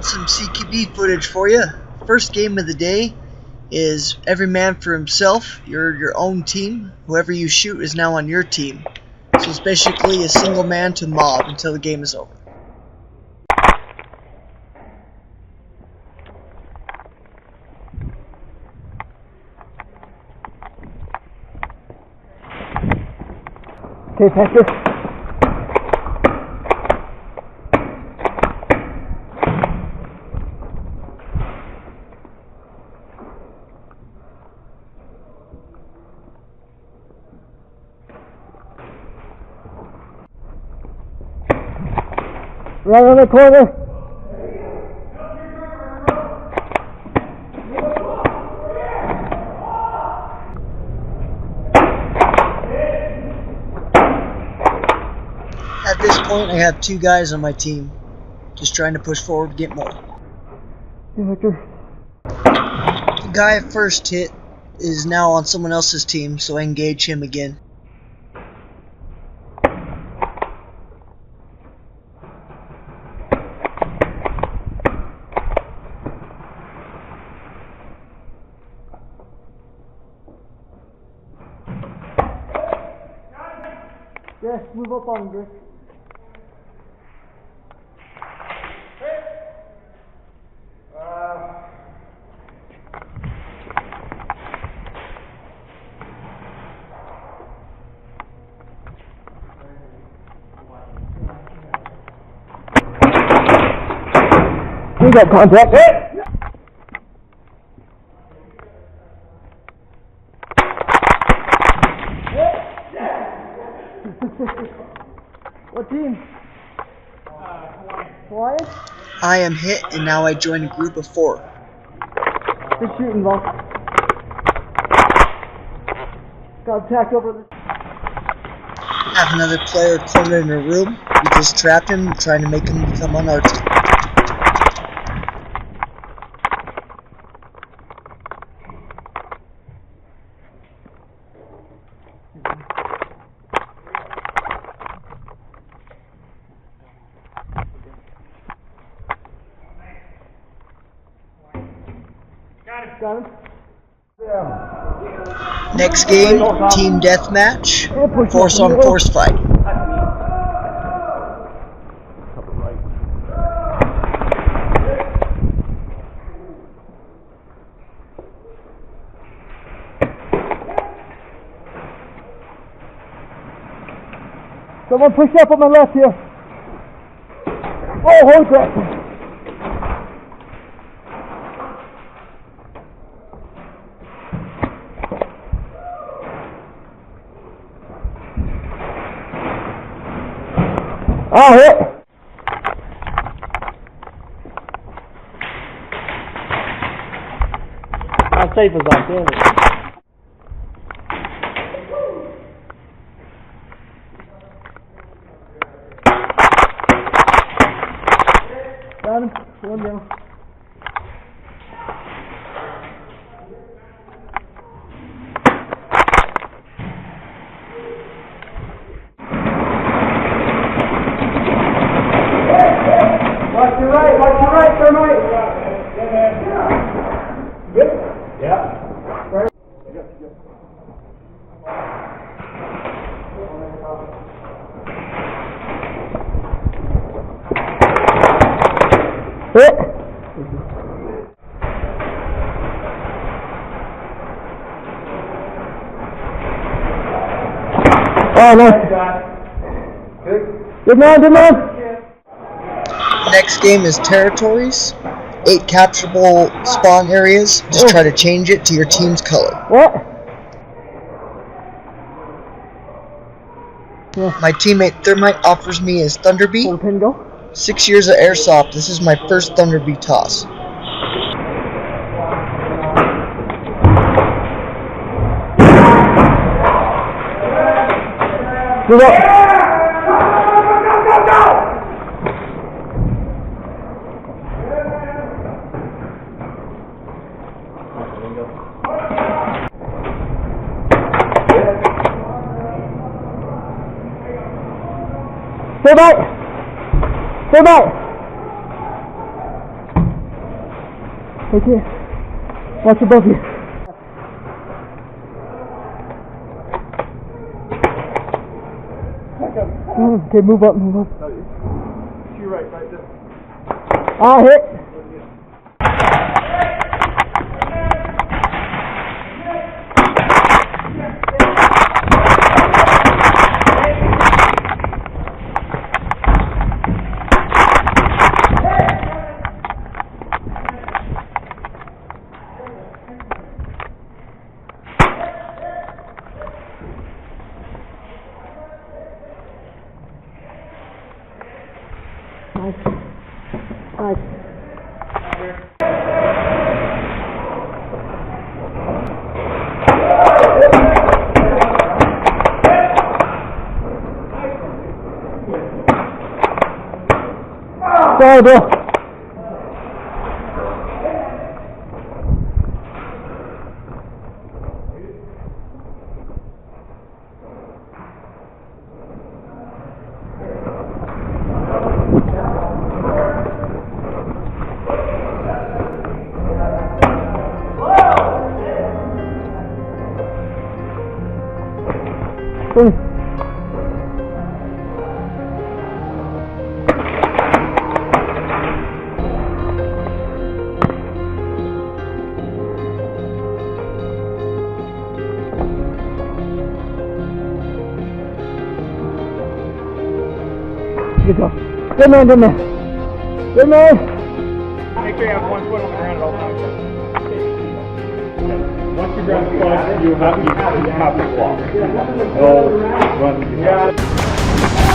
got some CQB footage for you. First game of the day is every man for himself. You're your own team. Whoever you shoot is now on your team. So it's basically a single man to mob until the game is over. Okay, Patrick. Right on the corner. At this point, I have 2 guys on my team. Just trying to push forward to get more. Hey, Victor. The guy I first hit is now on someone else's team, so I engage him again. Yes, move up on him, Rick. We got contact. Hey! What team? Hawaiian? I am hit, and now I join a group of 4. Good shooting, Vol. Got attacked over the... Have another player cornered in a room. We just trapped him, trying to make him become on our team. Got him. Next game, team deathmatch, force on force fight. Someone push up on my left here. Oh, holy crap. Oh, hit. How safe is that, damn it? Got him. One down. Watch your right, turn right. Good? Yeah. Right. Hit. Oh, nice. Good man, good man. Next game is territories. 8 capturable spawn areas. Just try to change it to your team's color. What? Yeah. My teammate Thermite offers me his Thunderbeat. Hold pin, go. 6 years of airsoft. This is my first Thunderbeat toss. Move up. Stay back. Stay back. Okay. Watch above you. Okay, move up, move up. To your right there. Ah, hit. Nice. Nice. Sorry, bro. Finish. Good job. Good man, good man. Good man. Make sure you have one foot on the ground at all times. Once you grab the spot, you have to walk. It'll run.